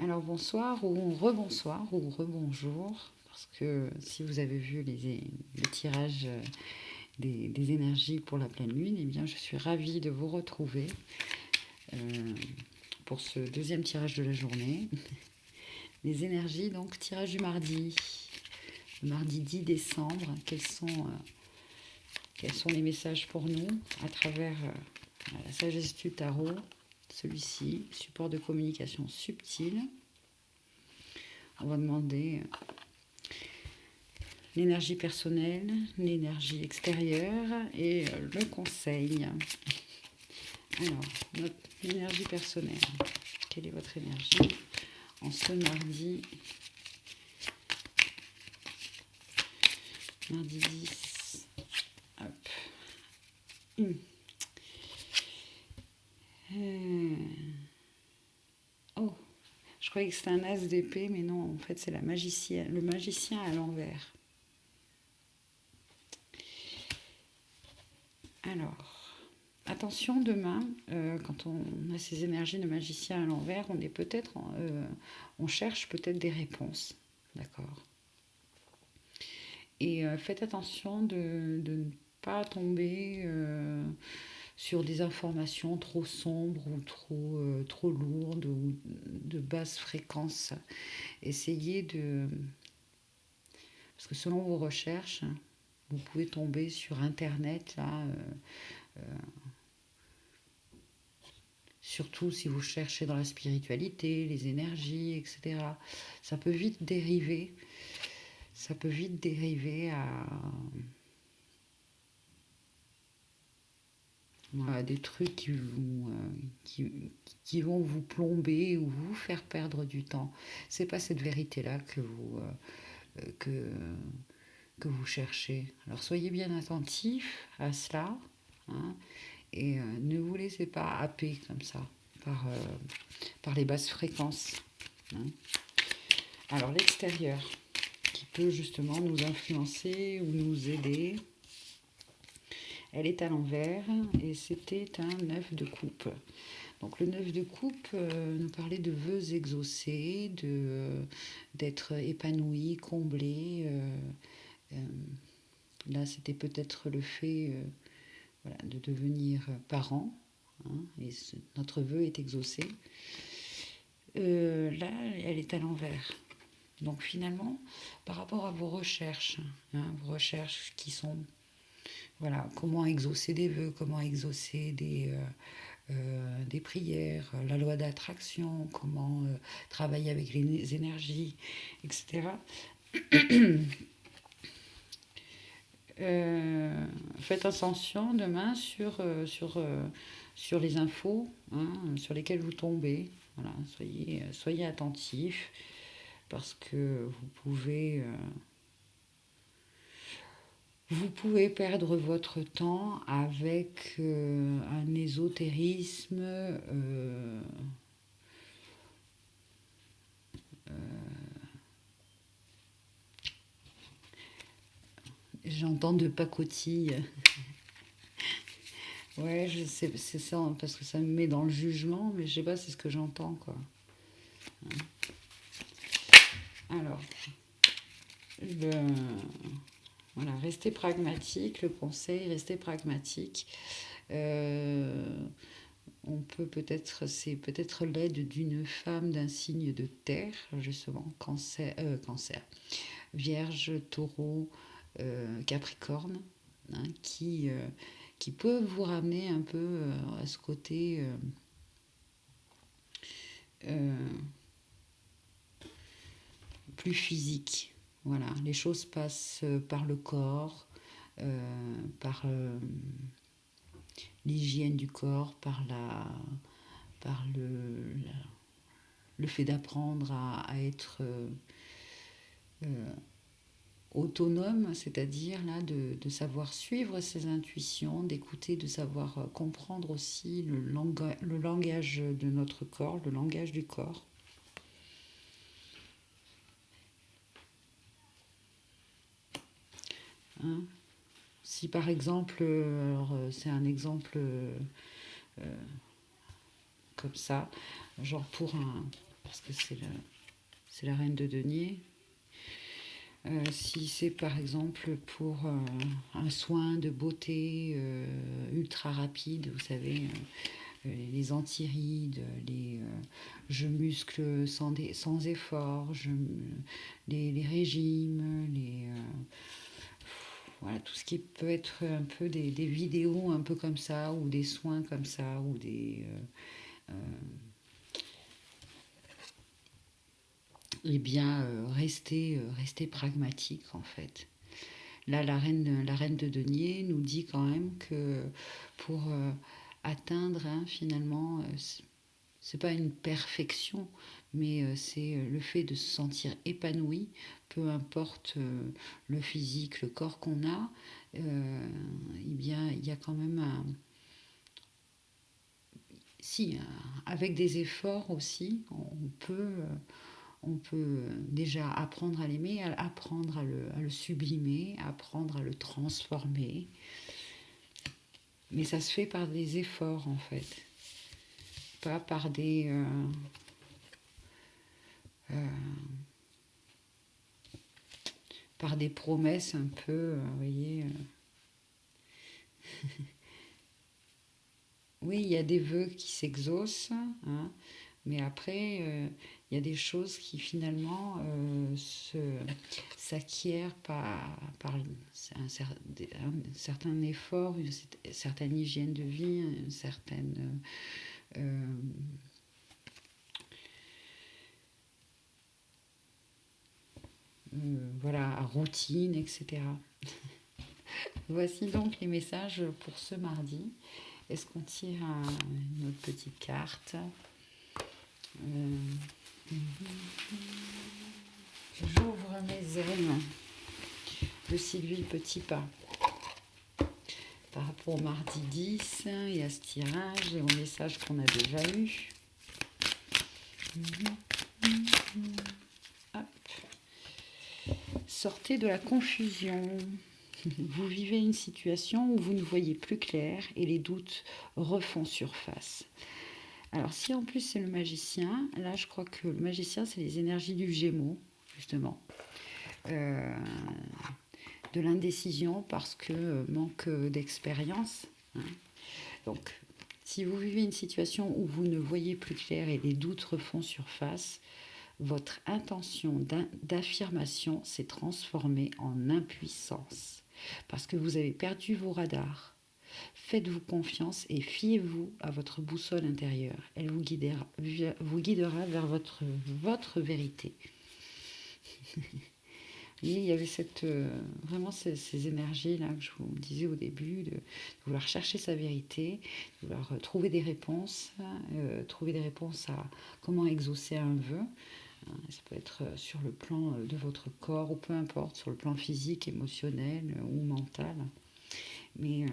Alors bonsoir ou rebonsoir ou rebonjour, parce que si vous avez vu le tirage des énergies pour la pleine lune, eh bien je suis ravie de vous retrouver euh, pour ce deuxième tirage de la journée. Les énergies, donc tirage du mardi, le mardi 10 décembre, quels sont les messages pour nous à travers la sagesse du tarot, celui-ci, support de communication subtil. On va demander l'énergie personnelle, l'énergie extérieure et le conseil. Alors, notre énergie personnelle. Quelle est votre énergie en ce mardi 10. Hop. Oh, je croyais que c'était un as d'épée, mais non, en fait c'est le magicien à l'envers. Alors, attention demain, quand on a ces énergies de magicien à l'envers, on cherche peut-être des réponses, d'accord. Et faites attention de ne pas tomber sur des informations trop sombres ou trop lourdes ou de basse fréquence. Essayez de... Parce que selon vos recherches, vous pouvez tomber sur Internet, là, surtout si vous cherchez dans la spiritualité, les énergies, etc. Ça peut vite dériver. Ça peut vite dériver à des trucs qui vont vous plomber ou vous faire perdre du temps. C'est pas cette vérité-là que, que vous cherchez. Alors soyez bien attentifs à cela, hein, et ne vous laissez pas happer comme ça par les basses fréquences, hein. Alors l'extérieur, qui peut justement nous influencer ou nous aider, elle est à l'envers et c'était un 9 de coupe. Donc le 9 de coupe nous parlait de vœux exaucés, d'être épanoui, comblé. Là, c'était peut-être le fait voilà, de devenir parent, hein, et notre vœu est exaucé. Là, elle est à l'envers. Donc finalement, par rapport à vos recherches, hein, vos recherches qui sont, voilà, comment exaucer des vœux, comment exaucer des prières, la loi d'attraction, comment travailler avec les énergies, etc. Faites attention demain sur les infos, hein, sur lesquelles vous tombez. Voilà, soyez attentifs parce que vous pouvez perdre votre temps avec un ésotérisme j'entends de pacotille. Ouais, je sais, c'est ça, parce que ça me met dans le jugement, mais je sais pas, c'est ce que j'entends, quoi. Alors, voilà, restez pragmatique, le conseil, restez pragmatique. C'est peut-être l'aide d'une femme d'un signe de terre, justement, cancer, vierge, taureau, capricorne, hein, qui peut vous ramener un peu à ce côté euh, plus physique. Voilà, les choses passent par le corps, par l'hygiène du corps, par le fait d'apprendre à être autonome, c'est-à-dire là de savoir suivre ses intuitions, d'écouter, de savoir comprendre aussi le langage de notre corps, le langage du corps. Hein. Si par exemple, alors c'est un exemple comme ça, genre parce que c'est la reine de denier. Si c'est par exemple pour un soin de beauté ultra rapide, vous savez, les antirides, je muscle sans effort, les régimes, voilà, tout ce qui peut être un peu des vidéos un peu comme ça, ou des soins comme ça, ou eh bien, rester pragmatique en fait. Là, la reine de denier nous dit quand même que pour atteindre, hein, finalement, c'est pas une perfection, mais c'est le fait de se sentir épanoui, peu importe le physique, le corps qu'on a, eh bien, il y a quand même si, avec des efforts aussi, on peut déjà apprendre à l'aimer, apprendre à le sublimer, apprendre à le transformer. Mais ça se fait par des efforts en fait, pas par euh, par des promesses un peu, vous voyez. Oui, il y a des vœux qui s'exaucent, hein, mais après, il y a des choses qui finalement s'acquièrent par un certain effort, une certaine hygiène de vie, une certaine euh, voilà, routine, etc. Voici donc les messages pour ce mardi. Est-ce qu'on tire une autre petite carte? euh, J'ouvre mes ailes de Sylvie Petitpas par rapport au mardi 10 et à ce tirage et au message qu'on a déjà eu. Hop. Sortez de la confusion. Vous vivez une situation où vous ne voyez plus clair et les doutes refont surface. Alors si en plus c'est le magicien, là je crois que le magicien c'est les énergies du Gémeaux, justement. De l'indécision parce que manque d'expérience. Hein. Donc si vous vivez une situation où vous ne voyez plus clair et les doutes refont surface, votre intention d'affirmation s'est transformée en impuissance parce que vous avez perdu vos radars. Faites-vous confiance et fiez-vous à votre boussole intérieure. Elle vous guidera vers votre vérité. Et il y avait vraiment ces énergies-là que je vous disais au début, de vouloir chercher sa vérité, de vouloir trouver des réponses à comment exaucer un vœu. Ça peut être sur le plan de votre corps, ou peu importe, sur le plan physique, émotionnel ou mental. Mais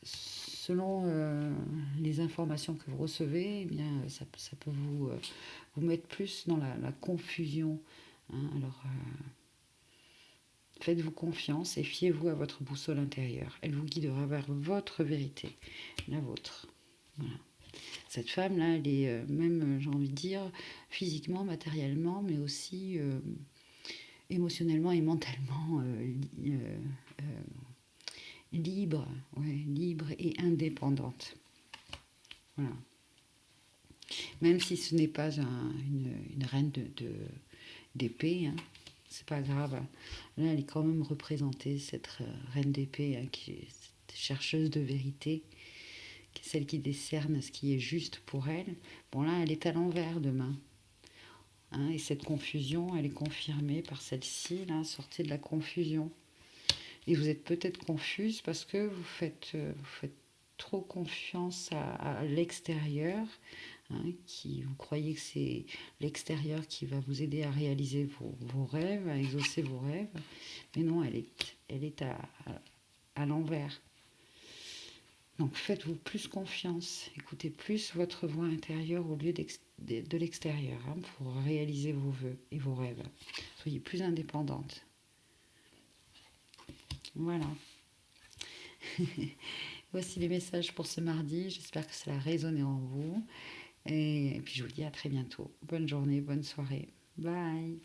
selon les informations que vous recevez, eh bien, ça peut vous mettre plus dans la confusion. Hein. Alors, faites-vous confiance et fiez-vous à votre boussole intérieure. Elle vous guidera vers votre vérité, la vôtre. Voilà. Cette femme-là, elle est même, j'ai envie de dire, physiquement, matériellement, mais aussi émotionnellement et mentalement libre, libre et indépendante. Voilà. Même si ce n'est pas une reine d'épée, hein, c'est pas grave. Là, elle est quand même représentée, cette reine d'épée, hein, qui est cette chercheuse de vérité, qui est celle qui décerne ce qui est juste pour elle. Bon, là, elle est à l'envers demain. Hein, et cette confusion, elle est confirmée par celle-ci, là, sortie de la confusion. Et vous êtes peut-être confuse parce que vous faites trop confiance à l'extérieur, hein, vous croyez que c'est l'extérieur qui va vous aider à réaliser vos rêves, à exaucer vos rêves. Mais non, elle est à l'envers. Donc faites-vous plus confiance, écoutez plus votre voix intérieure au lieu de l'extérieur, hein, pour réaliser vos vœux et vos rêves. Soyez plus indépendante. Voilà. Voici les messages pour ce mardi. J'espère que cela a résonné en vous. Et puis je vous dis à très bientôt. Bonne journée, bonne soirée. Bye.